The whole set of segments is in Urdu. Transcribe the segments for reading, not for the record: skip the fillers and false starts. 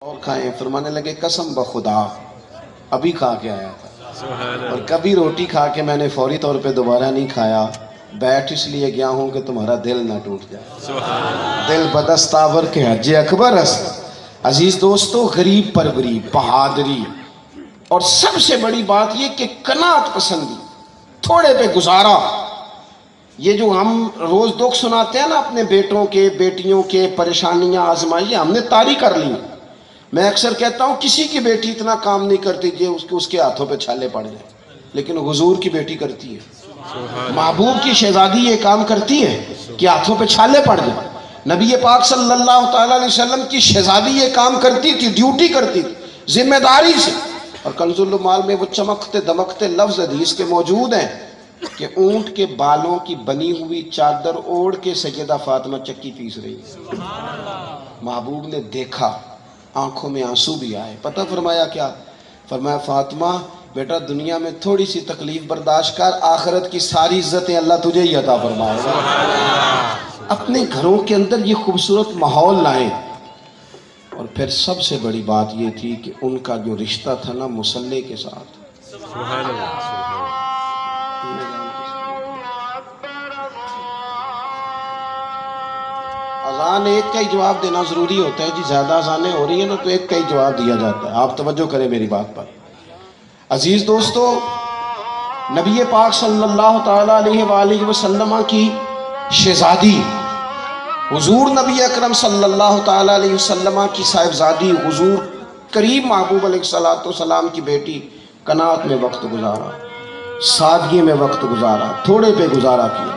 اور کھائیں، فرمانے لگے قسم بخدا ابھی کھا کے آیا تھا اور کبھی روٹی کھا کے میں نے فوری طور پہ دوبارہ نہیں کھایا، بیٹھ اس لیے گیا ہوں کہ تمہارا دل نہ ٹوٹ جائے۔ دل بدستاور کے حج اکبر است۔ عزیز دوستو، غریب پروری، بہادری، اور سب سے بڑی بات یہ کہ قناعت پسندی، تھوڑے پہ گزارا۔ یہ جو ہم روز دکھ سناتے ہیں نا اپنے بیٹوں کے، بیٹیوں کے، پریشانیاں آزمائیاں ہم نے طاری کر لی۔ میں اکثر کہتا ہوں کسی کی بیٹی اتنا کام نہیں کرتی کہ اس کے ہاتھوں پہ چھالے پڑ جائیں، لیکن حضور کی بیٹی کرتی ہے۔ محبوب کی شہزادی یہ کام کرتی ہے کہ ہاتھوں پہ چھالے پڑ جائیں۔ نبی پاک صلی اللہ تعالیٰ علیہ وسلم کی شہزادی یہ کام کرتی تھی، ڈیوٹی کرتی تھی ذمہ داری سے۔ اور کنز المال میں وہ چمکتے دمکتے لفظ حدیث کے موجود ہیں کہ اونٹ کے بالوں کی بنی ہوئی چادر اوڑھ کے سیدہ فاطمہ چکی پیس رہی ہے۔ محبوب نے دیکھا، آنکھوں میں آنسو بھی آئے۔ پتہ فرمایا کیا؟ فرمایا فاطمہ بیٹا دنیا میں تھوڑی سی تکلیف برداشت کر، آخرت کی ساری عزتیں اللہ تجھے ہی عطا فرمائے گا۔ اپنے گھروں کے اندر یہ خوبصورت ماحول لائیں۔ اور پھر سب سے بڑی بات یہ تھی کہ ان کا جو رشتہ تھا نا مصلی کے ساتھ، اذان ایک کا ہی جواب دینا ضروری ہوتا ہے جی، زیادہ اذانیں ہو رہی ہیں نا تو ایک کا ہی جواب دیا جاتا ہے، آپ توجہ کریں میری بات پر۔ عزیز دوستو، نبی پاک صلی اللہ تعالیٰ علیہ وآلہ وسلم کی شہزادی، حضور نبی اکرم صلی اللہ تعالیٰ علیہ وسلم کی صاحبزادی، حضور قریب محبوب علیہ السلام کی بیٹی، قناعت میں وقت گزارا، سادگی میں وقت گزارا، تھوڑے پہ گزارا کیا۔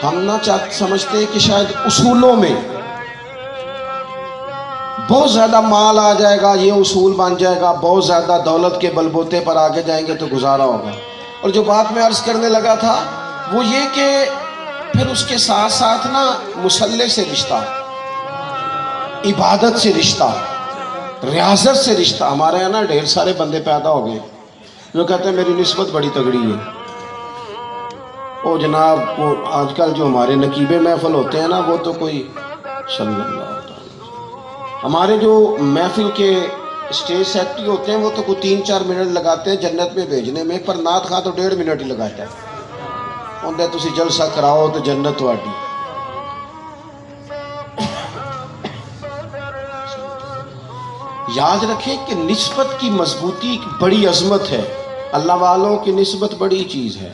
ہم نہ سمجھتے کہ شاید اصولوں میں بہت زیادہ مال آ جائے گا، یہ اصول بن جائے گا، بہت زیادہ دولت کے بلبوتے پر آگے جائیں گے تو گزارا ہوگا۔ اور جو بات میں عرض کرنے لگا تھا وہ یہ کہ پھر اس کے ساتھ ساتھ نا مصلی سے رشتہ، عبادت سے رشتہ، ریاضت سے رشتہ۔ ہمارے یہاں نا ڈھیر سارے بندے پیدا ہو گئے جو کہتے ہیں میری نسبت بڑی تگڑی ہے۔ او جناب، وہ آج کل جو ہمارے نقیبے محفل ہوتے ہیں نا وہ تو کوئی صلی اللہ علیہ وسلم، ہمارے جو محفل کے اسٹیج سیکٹری ہوتے ہیں وہ تو کوئی 3-4 منٹ لگاتے ہیں جنت میں بھیجنے میں، پر نعت خواں تو 1.5 منٹ ہی لگاتا ہے۔ اندر تسی جلسہ کراؤ تو جنت واڈی۔ یاد رکھیں کہ نسبت کی مضبوطی ایک بڑی عظمت ہے، اللہ والوں کی نسبت بڑی چیز ہے،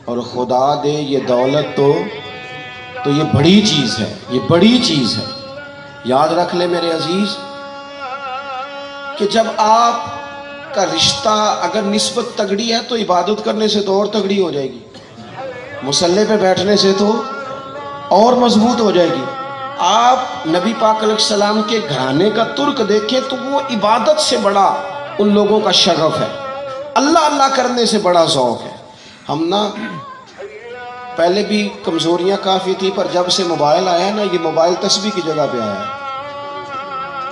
اور خدا دے یہ دولت تو یہ بڑی چیز ہے، یہ بڑی چیز ہے۔ یاد رکھ لے میرے عزیز کہ جب آپ کا رشتہ اگر نسبت تگڑی ہے تو عبادت کرنے سے تو اور تگڑی ہو جائے گی، مصلی پہ بیٹھنے سے تو اور مضبوط ہو جائے گی۔ آپ نبی پاک علیہ السلام کے گھرانے کا ترک دیکھیں تو وہ عبادت سے بڑا ان لوگوں کا شغف ہے، اللہ اللہ کرنے سے بڑا ذوق ہے۔ ہم نا پہلے بھی کمزوریاں کافی تھی، پر جب سے موبائل آیا نا یہ موبائل تسبیح کی جگہ پہ آیا ہے۔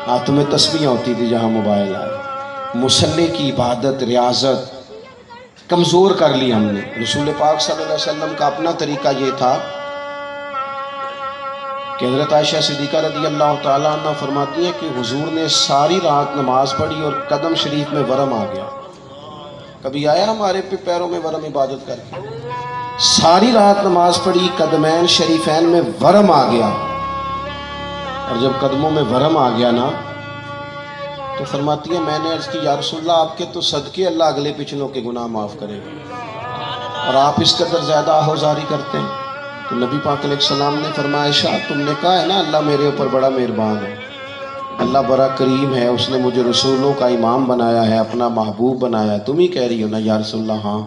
ہاتھوں میں تسبیحاں ہوتی تھی جہاں موبائل آیا۔ مصلی کی عبادت، ریاضت کمزور کر لی ہم نے۔ رسول پاک صلی اللہ علیہ وسلم کا اپنا طریقہ یہ تھا کہ حضرت عائشہ صدیقہ رضی اللہ تعالیٰ عنہ فرماتی ہیں کہ حضور نے ساری رات نماز پڑھی اور قدم شریف میں ورم آ گیا۔ کبھی آیا ہمارے پیروں میں ورم عبادت کر کے؟ ساری رات نماز پڑھی، قدمین شریفین میں ورم آ گیا، اور جب قدموں میں ورم آ گیا نا تو فرماتی ہے میں نے عرض کی یا رسول اللہ آپ کے تو صدقے اللہ اگلے پچھلوں کے گناہ معاف کرے گا، اور آپ اس قدر زیادہ آہوزاری کرتے ہیں۔ تو نبی پاک علیہ السلام نے فرمایا عائشہ تم نے کہا ہے نا اللہ میرے اوپر بڑا مہربان ہے، اللہ بڑا کریم ہے، اس نے مجھے رسولوں کا امام بنایا ہے، اپنا محبوب بنایا ہے، تم ہی کہہ رہی ہو نا یا رسول اللہ؟ ہاں۔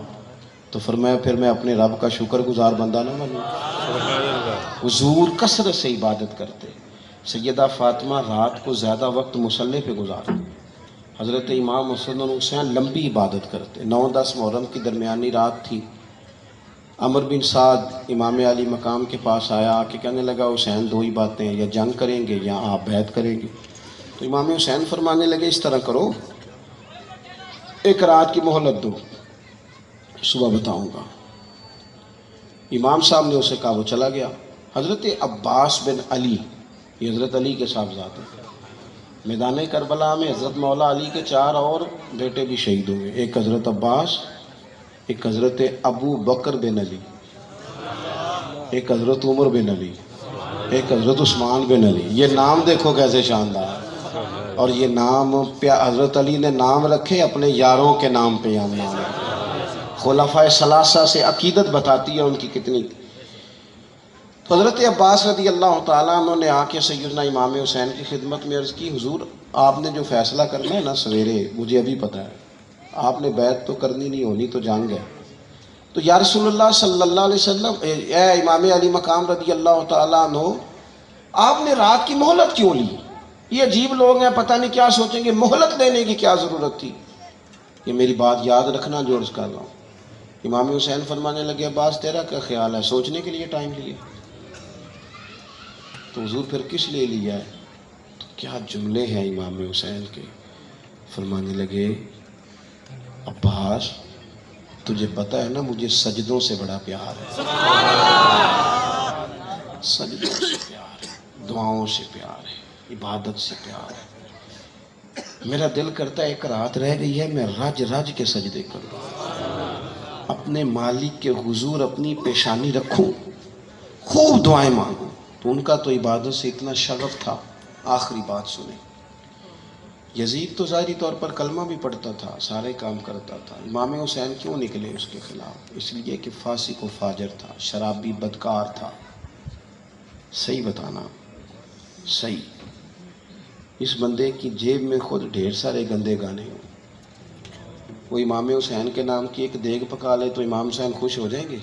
تو فرمایا پھر میں اپنے رب کا شکر گزار بندہ نہ بنوں؟ حضور کثرت سے عبادت کرتے، سیدہ فاطمہ رات کو زیادہ وقت مصلی پہ گزارتے، حضرت امام حسن اور حسین لمبی عبادت کرتے۔ 9-10 محرم کی درمیانی رات تھی، عمر بن سعد امام علی مقام کے پاس آیا، آ کے کہنے لگا حسین 2 ہی باتیں ہیں، یا جنگ کریں گے یا آپ بیعت کریں گے۔ تو امام حسین فرمانے لگے اس طرح کرو، ایک رات کی مہلت دو، صبح بتاؤں گا۔ امام صاحب نے اسے کہا، وہ چلا گیا۔ حضرت عباس بن علی، یہ حضرت علی کے صاحبزادے، میدان کربلا میں حضرت مولا علی کے 4 اور بیٹے بھی شہید ہوئے، ایک حضرت عباس، ایک حضرت ابو بکر بن علی، ایک حضرت عمر بن علی، ایک حضرت عثمان بن علی۔ یہ نام دیکھو کیسے شاندار، اور یہ نام حضرت علی نے نام رکھے اپنے یاروں کے نام پہ، نام خلفائے ثلاثہ سے عقیدت بتاتی ہے ان کی کتنی۔ تو حضرت عباس رضی اللہ تعالیٰ عنہ نے آ کے سیدنا امام حسین کی خدمت میں عرض کی، حضور آپ نے جو فیصلہ کرنا ہے نا سویرے، مجھے ابھی پتہ ہے، آپ نے بیعت تو کرنی نہیں، ہونی تو جان گئے۔ تو یا رسول اللہ صلی اللہ علیہ وسلم، اے امام علی مقام رضی اللہ تعالیٰ عنہ، آپ نے رات کی مہلت کیوں لی؟ یہ عجیب لوگ ہیں، پتہ نہیں کیا سوچیں گے، مہلت لینے کی کیا ضرورت تھی؟ یہ میری بات یاد رکھنا جو عرض کر رہا ہوں۔ امام حسین فرمانے لگے، عباس تیرا کیا خیال ہے؟ سوچنے کے لیے ٹائم لیے تو حضور پھر کس لیے لیا ہے؟ تو کیا جملے ہیں امام حسین کے۔ فرمانے لگے، عباس تجھے پتہ ہے نا مجھے سجدوں سے بڑا پیار ہے، سجدوں سے پیار ہے، دعاؤں سے پیار ہے، عبادت سے پیار ہے۔ میرا دل کرتا ہے ایک رات رہ گئی ہے میں رج رج کے سجدے کروں، اپنے مالک کے حضور اپنی پیشانی رکھوں، خوب دعائیں مانگوں۔ تو ان کا تو عبادت سے اتنا شغف تھا۔ آخری بات سنیں، یزید تو ظاہری طور پر کلمہ بھی پڑھتا تھا، سارے کام کرتا تھا، امام حسین کیوں نکلے اس کے خلاف؟ اس لیے کہ فاسق و فاجر تھا، شرابی بدکار تھا۔ صحیح بتانا، صحیح۔ اس بندے کی جیب میں خود ڈھیر سارے گندے گانے ہوں، وہ امام حسین کے نام کی ایک دیگ پکا لے تو امام حسین خوش ہو جائیں گے؟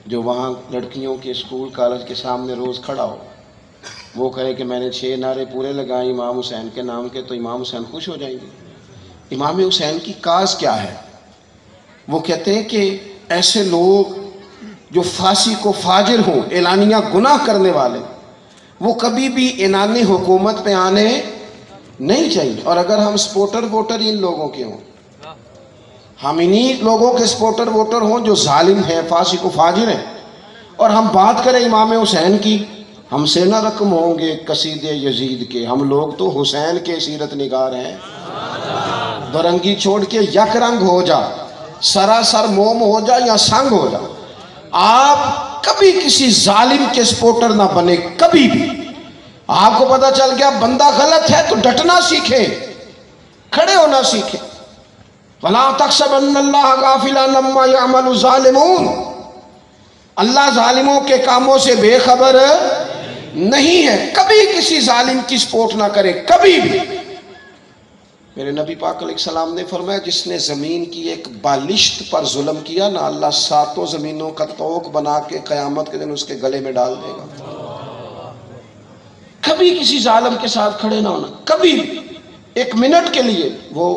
جو وہاں لڑکیوں کے اسکول کالج کے سامنے روز کھڑا ہو، وہ کہے کہ میں نے 6 نعرے پورے لگائے امام حسین کے نام کے، تو امام حسین خوش ہو جائیں گے؟ امام حسین کی کاز کیا ہے؟ وہ کہتے ہیں کہ ایسے لوگ جو فاسق و فاجر ہوں، اعلانیہ گناہ کرنے والے، وہ کبھی بھی عنان حکومت پہ آنے نہیں چاہیے۔ اور اگر ہم سپورٹر ووٹر ان لوگوں کے ہوں، ہم انہی لوگوں کے سپورٹر ووٹر ہوں جو ظالم ہیں، فاسق و فاجر ہیں، اور ہم بات کریں امام حسین کی، ہم سے نہ رقم ہوں گے قصید یزید کے، ہم لوگ تو حسین کے سیرت نگار ہیں۔ برنگی چھوڑ کے یک رنگ ہو جا، سراسر موم ہو جا یا سنگ ہو جا، آپ کبھی کسی ظالم کے سپورٹر نہ بنے، کبھی بھی۔ آپ کو پتہ چل گیا بندہ غلط ہے تو ڈٹنا سیکھیں، کھڑے ہونا سیکھیں۔ وَلَا تَحْسَبَنَّ اللَّهَ غَافِلًا عَمَّا يَعْمَلُ الظَّالِمُونَ، اللہ ظالموں کے کاموں سے بے خبر نہیں ہے۔ کبھی کسی ظالم کی سپورٹ نہ کرے، کبھی بھی۔ میرے نبی پاک علیہ السلام نے فرمایا، جس نے زمین کی ایک بالشت پر ظلم کیا نا، اللہ 7 زمینوں کا طوق بنا کے قیامت کے دن اس کے گلے میں ڈال دے گا۔ کبھی کسی ظالم کے ساتھ کھڑے نہ ہونا، کبھی بھی، ایک منٹ کے لیے۔ وہ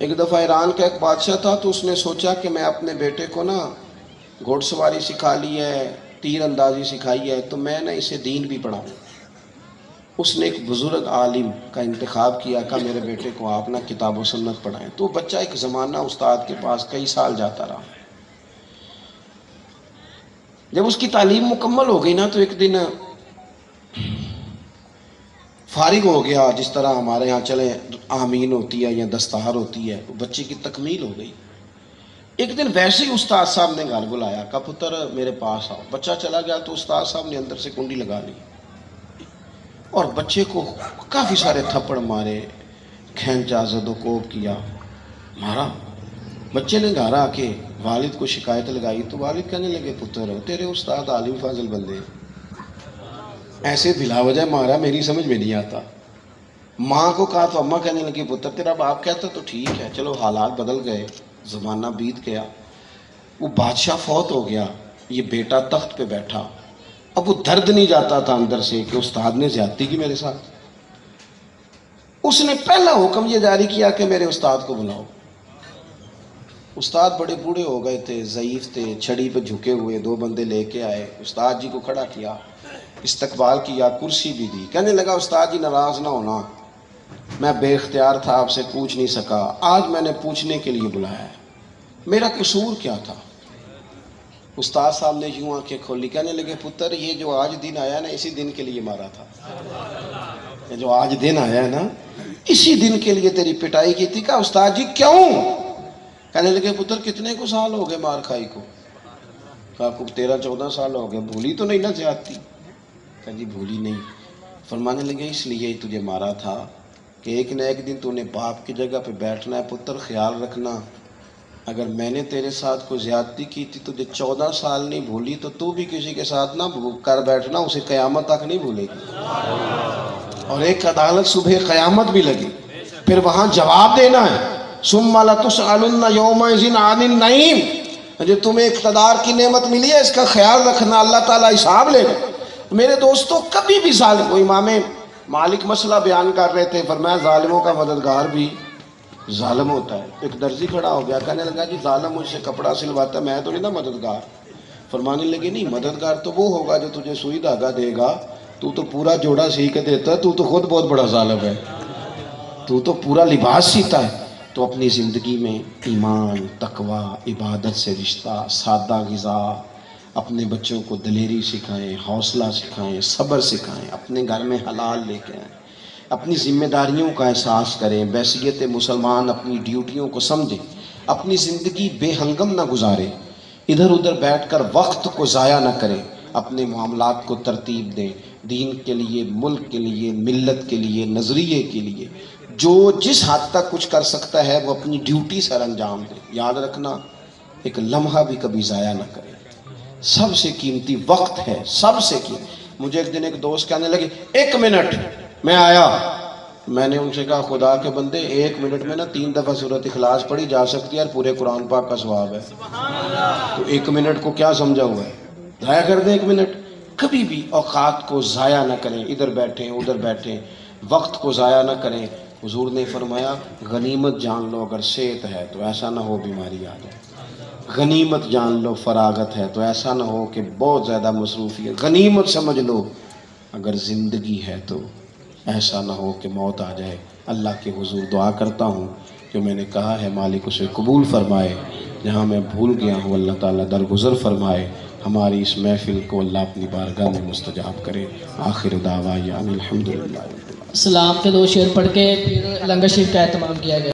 ایک دفعہ ایران کا ایک بادشاہ تھا، تو اس نے سوچا کہ میں اپنے بیٹے کو نا گھوڑ سواری سکھا لی ہے، تیر اندازی سکھائی ہے، تو میں نا اسے دین بھی پڑھاؤں۔ اس نے ایک بزرگ عالم کا انتخاب کیا کہ میرے بیٹے کو آپ نا کتاب و سنت پڑھائیں۔ تو بچہ ایک زمانہ استاد کے پاس کئی سال جاتا رہا۔ جب اس کی تعلیم مکمل ہو گئی نا، تو ایک دن فارغ ہو گیا، جس طرح ہمارے ہاں چلے آمین ہوتی ہے یا دستار ہوتی ہے، بچے کی تکمیل ہو گئی۔ ایک دن ویسے ہی استاد صاحب نے گھر بلایا، کہا پتر میرے پاس آؤ۔ بچہ چلا گیا تو استاد صاحب نے اندر سے کنڈی لگا لی اور بچے کو کافی سارے تھپڑ مارے، کھینچا، زد و کوب کیا، مارا۔ بچے نے گھر آ کے والد کو شکایت لگائی تو والد کہنے لگے، پتر تیرے استاد عالم فاضل بندے ایسے بلا وجہ مارا، میری سمجھ میں نہیں آتا۔ ماں کو کہا تو اماں کہنے لگی، پتر تیرا باپ کہتا تو ٹھیک ہے، چلو حالات بدل گئے، زمانہ بیت گیا، وہ بادشاہ فوت ہو گیا، یہ بیٹا تخت پہ بیٹھا۔ اب وہ درد نہیں جاتا تھا اندر سے کہ استاد نے زیادتی کی میرے ساتھ۔ اس نے پہلا حکم یہ جاری کیا کہ میرے استاد کو بلاؤ۔ استاد بڑے بوڑھے ہو گئے تھے، ضعیف تھے، چھڑی پہ جھکے ہوئے، 2 بندے لے کے آئے، استاد جی کو کھڑا کیا، استقبال کیا، کرسی بھی دی۔ کہنے لگا، استاد جی ناراض نہ ہونا، میں بے اختیار تھا، آپ سے پوچھ نہیں سکا، آج میں نے پوچھنے کے لیے بلایا ہے، میرا قصور کیا تھا؟ استاد صاحب نے یوں آنکھیں کھولی، کہنے لگے پتر یہ جو آج دن آیا نا اسی دن کے لیے مارا تھا، یہ جو آج دن آیا ہے نا اسی دن کے لیے تیری پٹائی کی تھی۔ کہا استاد جی کیوں؟ کہنے لگے پتر کتنے کو سال ہو گئے مار کھائی کو؟ کہا کو 13-14 سال ہو گئے، بھولی تو نہیں نہ زیادتی؟ کہا جی بھولی نہیں۔ فرمانے لگے اس لیے ہی تجھے مارا تھا کہ ایک نہ ایک دن تو نے باپ کی جگہ پہ بیٹھنا ہے، پتر خیال رکھنا اگر میں نے تیرے ساتھ کوئی زیادتی کی تھی تجھے 14 سال نہیں بھولی تو بھی کسی کے ساتھ نہ کر بیٹھنا، اسے قیامت تک نہیں بھولے گی۔ اور ایک عدالت صبح قیامت بھی لگی، پھر وہاں جواب دینا ہے، ثم لتسألن یومئذ عن النعیم۔ جو تمہیں اقتدار کی نعمت ملی ہے اس کا خیال رکھنا، اللہ تعالیٰ حساب لے گا۔ میرے دوستوں کبھی بھی ظالم، وہ امام مالک مسئلہ بیان کر رہے تھے، فرمایا ظالموں کا مددگار بھی ظالم ہوتا ہے۔ ایک درزی کھڑا ہو گیا، کہنے لگا جی ظالم مجھ سے کپڑا سلواتا ہے، میں تو نہیں نا مددگار۔ فرمانے لگے نہیں، مددگار تو وہ ہوگا جو تجھے سوئی دھاگا دے گا، تو پورا جوڑا سی کے دیتا ہے، تو خود بہت بڑا ظالم ہے، تو پورا لباس سیتا ہے۔ تو اپنی زندگی میں ایمان، تقوی، عبادت سے رشتہ، سادہ غذا، اپنے بچوں کو دلیری سکھائیں، حوصلہ سکھائیں، صبر سکھائیں، اپنے گھر میں حلال لے کے آئیں، اپنی ذمہ داریوں کا احساس کریں، بحیثیت مسلمان اپنی ڈیوٹیوں کو سمجھیں، اپنی زندگی بے ہنگم نہ گزاریں، ادھر ادھر بیٹھ کر وقت کو ضائع نہ کریں، اپنے معاملات کو ترتیب دیں، دین کے لیے، ملک کے لیے، ملت کے لیے، نظریے کے لیے جو جس حد تک کچھ کر سکتا ہے وہ اپنی ڈیوٹی سر انجام دے۔ یاد رکھنا ایک لمحہ بھی کبھی ضائع نہ کرے، سب سے قیمتی وقت ہے، سب سے قیمتی۔ مجھے ایک دن ایک دوست کہنے لگے 1 منٹ میں آیا، میں نے ان سے کہا خدا کے بندے 1 منٹ میں نا 3 دفعہ سورۃ اخلاص پڑھی جا سکتی ہے اور پورے قرآن پاک کا ثواب ہے، تو 1 منٹ کو کیا سمجھا ہوا ہے؟ ضائع کر دیں 1 منٹ؟ کبھی بھی اوقات کو ضائع نہ کریں، ادھر بیٹھیں ادھر بیٹھیں، وقت کو ضائع نہ کریں۔ حضور نے فرمایا غنیمت جان لو اگر صحت ہے تو ایسا نہ ہو بیماری آ جائے، غنیمت جان لو فراغت ہے تو ایسا نہ ہو کہ بہت زیادہ مصروفیت، غنیمت سمجھ لو اگر زندگی ہے تو ایسا نہ ہو کہ موت آ جائے۔ اللہ کے حضور دعا کرتا ہوں جو میں نے کہا ہے مالک اسے قبول فرمائے، جہاں میں بھول گیا ہوں اللہ تعالیٰ درگزر فرمائے، ہماری اس محفل کو اللہ اپنی بارگاہ میں مستجاب کرے۔ آخر دعوانا الحمدللہ۔ سلام کے 2 شعر پڑھ کے پھر لنگر شریف کا اہتمام کیا گیا۔